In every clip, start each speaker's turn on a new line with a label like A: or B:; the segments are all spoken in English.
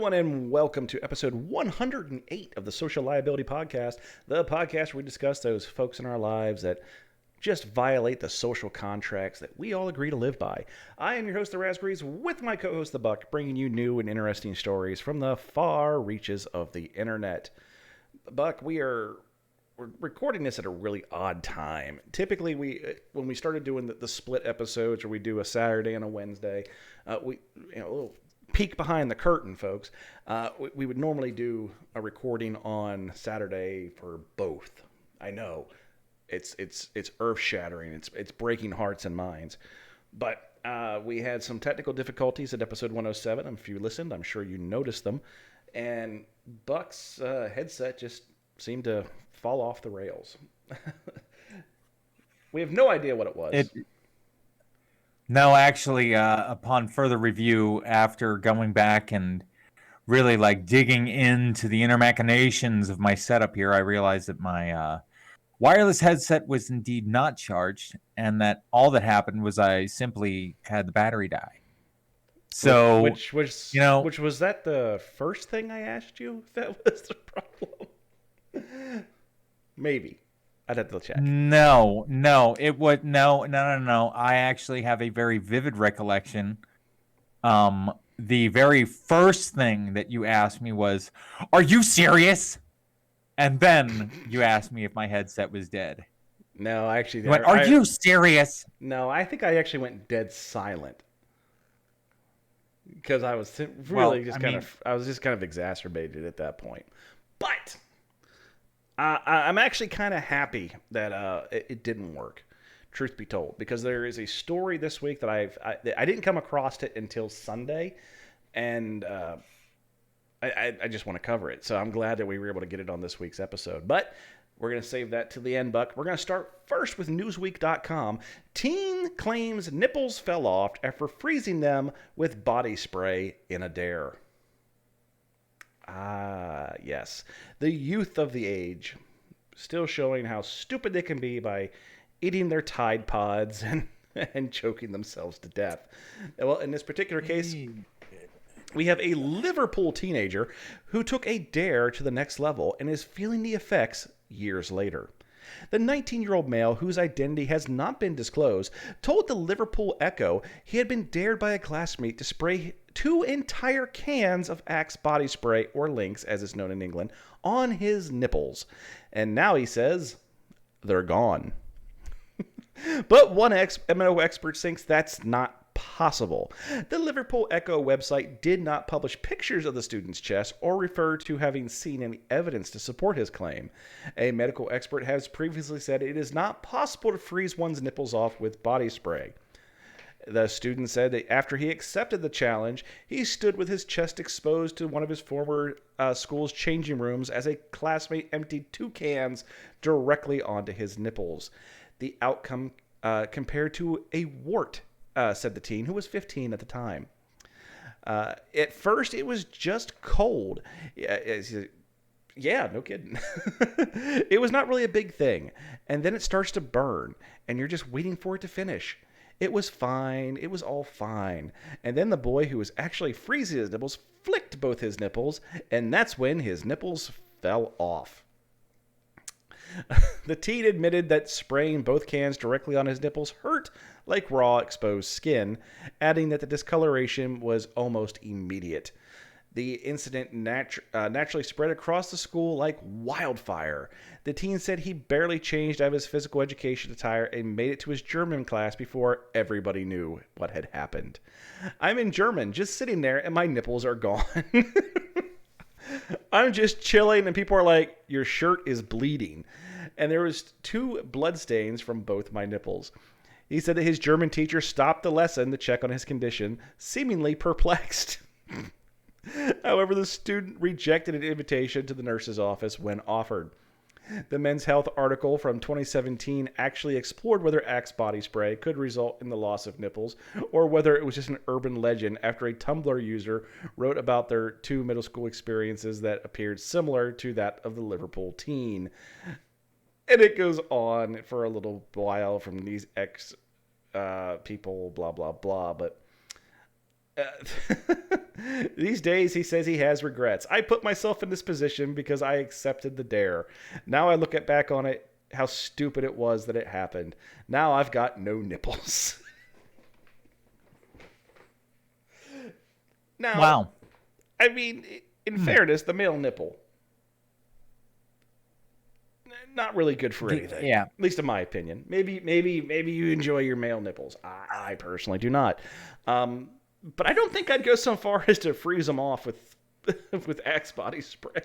A: everyone, and welcome to episode 108 of the Social Liability Podcast, the podcast where we discuss those folks in our lives that just violate the social contracts that we all agree to live by. I am your host, The Raspberries, with my co-host, The Buck, bringing you new and interesting stories from the far reaches of the internet. Buck, we're recording this at a really odd time. Typically, when we started doing the split episodes, where we do a Saturday and a Wednesday, a little peek behind the curtain, folks. We would normally do a recording on Saturday for both. I know it's earth shattering. It's breaking hearts and minds, but we had some technical difficulties at episode 107. If you listened, I'm sure you noticed them, and Buck's headset just seemed to fall off the rails. We have no idea what it was.
B: No, actually, upon further review, after going back and really digging into the inner machinations of my setup here, I realized that my wireless headset was indeed not charged, and that all that happened was I simply had the battery die. So,
A: which was that the first thing I asked you if that was the problem? Maybe. I'd have to check.
B: No. It would no. I actually have a very vivid recollection. The very first thing that you asked me was, "Are you serious?" And then you asked me if my headset was dead.
A: No, actually,
B: you went, "Are you serious?"
A: No, I think I actually went dead silent because I was really I was just kind of exacerbated at that point. But I'm actually kind of happy that it didn't work, truth be told, because there is a story this week that I didn't come across it until Sunday, and I just want to cover it. So I'm glad that we were able to get it on this week's episode. But we're going to save that to the end, Buck. We're going to start first with Newsweek.com. Teen claims nipples fell off after freezing them with body spray in a dare. Ah, yes. The youth of the age, still showing how stupid they can be by eating their Tide Pods and choking themselves to death. Well, in this particular case, we have a Liverpool teenager who took a dare to the next level and is feeling the effects years later. The 19-year-old male, whose identity has not been disclosed, told the Liverpool Echo he had been dared by a classmate to spray 2 entire cans of Axe body spray, or Lynx as it's known in England, on his nipples. And now he says they're gone. But one MO expert thinks that's not possible. The Liverpool Echo website did not publish pictures of the student's chest or refer to having seen any evidence to support his claim. A medical expert has previously said it is not possible to freeze one's nipples off with body spray. The student said that after he accepted the challenge, he stood with his chest exposed to one of his former school's changing rooms as a classmate emptied 2 cans directly onto his nipples. The outcome compared to a wart, said the teen, who was 15 at the time. At first, it was just cold. Yeah, no kidding. It was not really a big thing. And then it starts to burn, and you're just waiting for it to finish. It was fine. It was all fine. And then the boy who was actually freezing his nipples flicked both his nipples, and that's when his nipples fell off. The teen admitted that spraying both cans directly on his nipples hurt like raw exposed skin, adding that the discoloration was almost immediate. The incident naturally spread across the school like wildfire. The teen said he barely changed out of his physical education attire and made it to his German class before everybody knew what had happened. I'm in German, just sitting there, and my nipples are gone. I'm just chilling, and people are like, your shirt is bleeding. And there was 2 blood stains from both my nipples. He said that his German teacher stopped the lesson to check on his condition, seemingly perplexed. However, the student rejected an invitation to the nurse's office when offered. The Men's Health article from 2017 actually explored whether Axe body spray could result in the loss of nipples, or whether it was just an urban legend after a Tumblr user wrote about their 2 middle school experiences that appeared similar to that of the Liverpool teen. And it goes on for a little while from these people, blah, blah, blah. But These days, he says he has regrets. I put myself in this position because I accepted the dare. Now I look back on it, how stupid it was that it happened. Now I've got no nipples. Now,
B: Wow.
A: I mean, in fairness, the male nipple, not really good for anything.
B: Yeah.
A: At least in my opinion. Maybe you enjoy your male nipples. I personally do not. But I don't think I'd go so far as to freeze them off with with Axe body spray.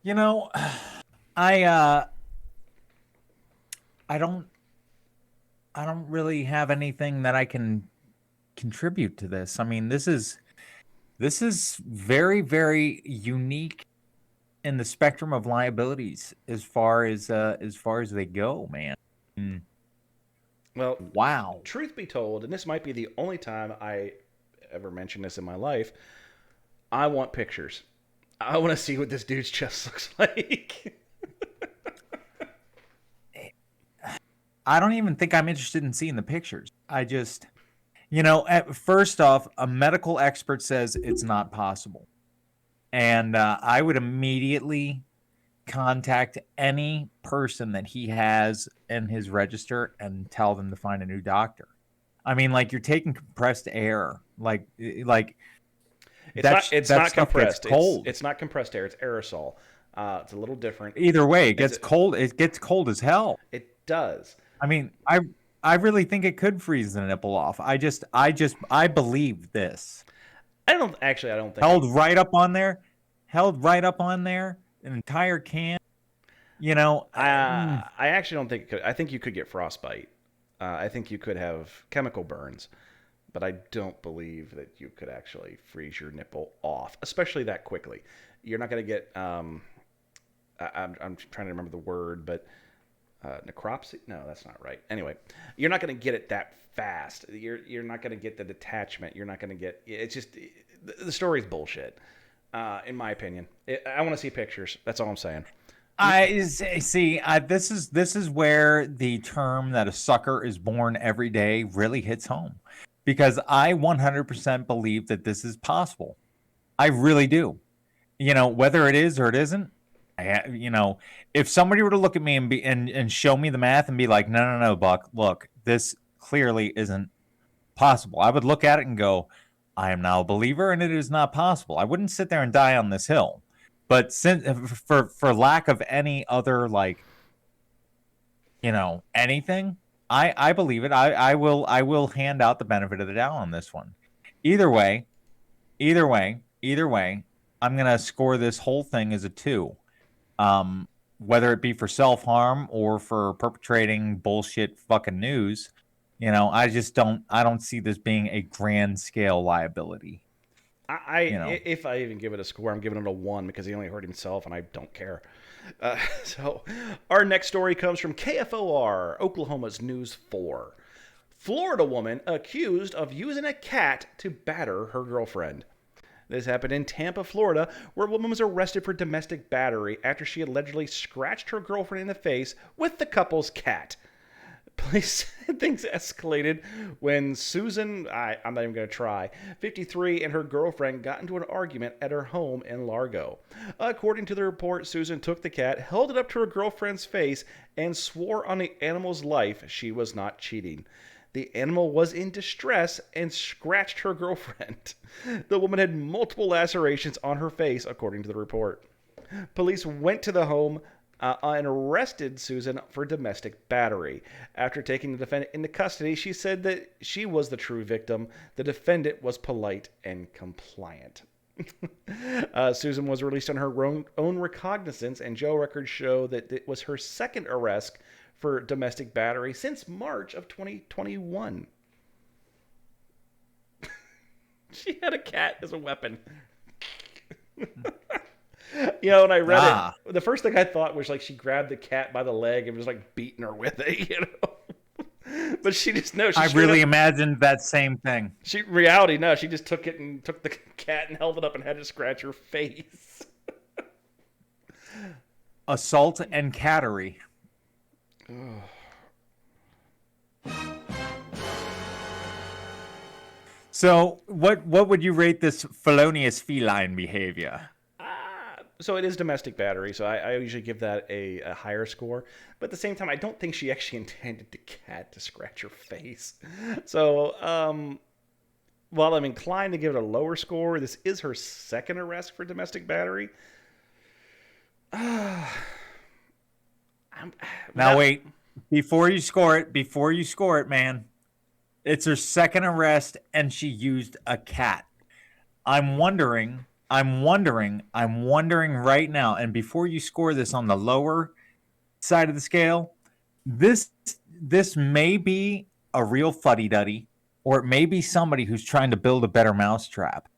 B: You know, I don't really have anything that I can contribute to this. I mean, this is very, very unique in the spectrum of liabilities as far as they go, man.
A: Well,
B: Wow.
A: truth be told, and this might be the only time I ever mention this in my life, I want pictures. I want to see what this dude's chest looks like.
B: I don't even think I'm interested in seeing the pictures. I just, first off, a medical expert says it's not possible. And I would immediately contact any person that he has in his register and tell them to find a new doctor. I mean, like, you're taking compressed air.
A: It's not compressed.
B: Cold.
A: It's not compressed air. It's aerosol. It's a little different.
B: Either way, it gets cold. It gets cold as hell.
A: It does.
B: I mean, I really think it could freeze the nipple off. I believe this.
A: I don't think
B: held right up on there, an entire can.
A: I actually don't think it could. I think you could get frostbite. I think you could have chemical burns, but I don't believe that you could actually freeze your nipple off, especially that quickly. You're not going to get. I'm trying to remember the word, but necropsy. No, that's not right. Anyway, you're not going to get it that fast. You're not going to get the detachment. You're not going to get. It's just the story's bullshit. In my opinion, I want to see pictures. That's all I'm saying.
B: I see. This is where the term that a sucker is born every day really hits home, because I 100% believe that this is possible. I really do. Whether it is or it isn't. If somebody were to look at me and show me the math and be like, no, Buck, look, this clearly isn't possible, I would look at it and go, I am now a believer, and it is not possible. I wouldn't sit there and die on this hill. But since for lack of any other, anything, I believe it. I will hand out the benefit of the doubt on this one. Either way, I'm gonna score this whole thing as a 2. Whether it be for self-harm or for perpetrating bullshit fucking news, I don't see this being a grand scale liability.
A: If I even give it a score, I'm giving it a 1 because he only hurt himself, and I don't care. So, our next story comes from KFOR, Oklahoma's News 4. Florida woman accused of using a cat to batter her girlfriend. This happened in Tampa, Florida, where a woman was arrested for domestic battery after she allegedly scratched her girlfriend in the face with the couple's cat. Police said things escalated when Susan, I'm not even going to try, 53, and her girlfriend got into an argument at her home in Largo. According to the report, Susan took the cat, held it up to her girlfriend's face, and swore on the animal's life she was not cheating. The animal was in distress and scratched her girlfriend. The woman had multiple lacerations on her face, according to the report. Police went to the home and arrested Susan for domestic battery. After taking the defendant into custody, she said that she was the true victim. The defendant was polite and compliant. Susan was released on her own recognizance, and jail records show that it was her second arrest for domestic battery since March of 2021. She had a cat as a weapon. When I read it, the first thing I thought was she grabbed the cat by the leg and was beating her with it, But she just
B: I really imagined that same thing.
A: She just took it and took the cat and held it up and had to scratch her face.
B: Assault and cattery. So what would you rate this felonious feline behavior?
A: So it is domestic battery, so I usually give that a higher score. But at the same time, I don't think she actually intended the cat to scratch her face. So while I'm inclined to give it a lower score, this is her second arrest for domestic battery. I'm,
B: Now
A: without,
B: wait, before you score it, man. It's her second arrest and she used a cat. I'm wondering right now, and before you score this on the lower side of the scale, this this may be a real fuddy-duddy, or it may be somebody who's trying to build a better mousetrap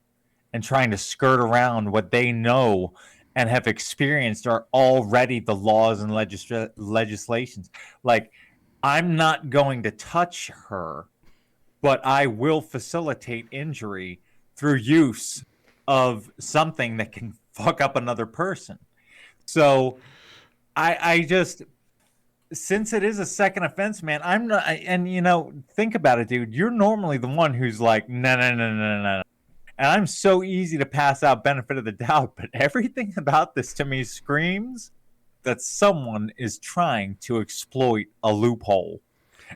B: and trying to skirt around what they know and have experienced are already the laws and legislations. Like, I'm not going to touch her, but I will facilitate injury through use of something that can fuck up another person. So I just, since it is a second offense, man, I'm not, and think about it, dude. You're normally the one who's like, no, no, no, no, no. And I'm so easy to pass out benefit of the doubt, but everything about this to me screams that someone is trying to exploit a loophole.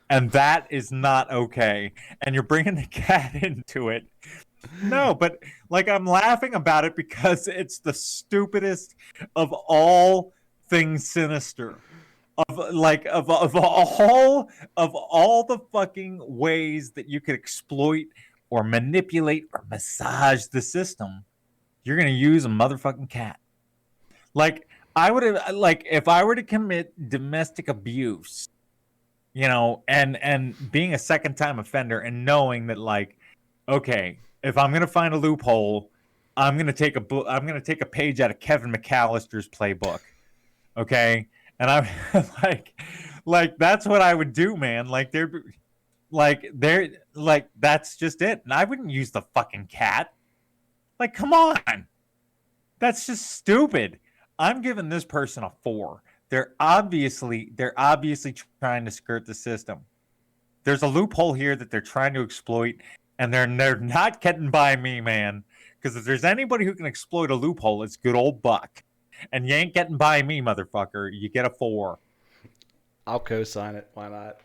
B: And that is not okay. And you're bringing the cat into it. No, but like I'm laughing about it because it's the stupidest of all things sinister. Of all the fucking ways that you could exploit or manipulate or massage the system, you're gonna use a motherfucking cat. Like I would have, like if I were to commit domestic abuse, and being a second time offender and knowing that, like, okay, if I'm gonna find a loophole, I'm gonna take a page out of Kevin McAllister's playbook, okay, and I'm like that's what I would do, man. Like that's just it, and I wouldn't use the fucking cat. Like, come on, that's just stupid. I'm giving this person a 4. They're obviously trying to skirt the system. There's a loophole here that they're trying to exploit, and they're not getting by me, man. Because if there's anybody who can exploit a loophole, it's good old Buck. And you ain't getting by me, motherfucker. You get a 4.
A: I'll co-sign it. Why not?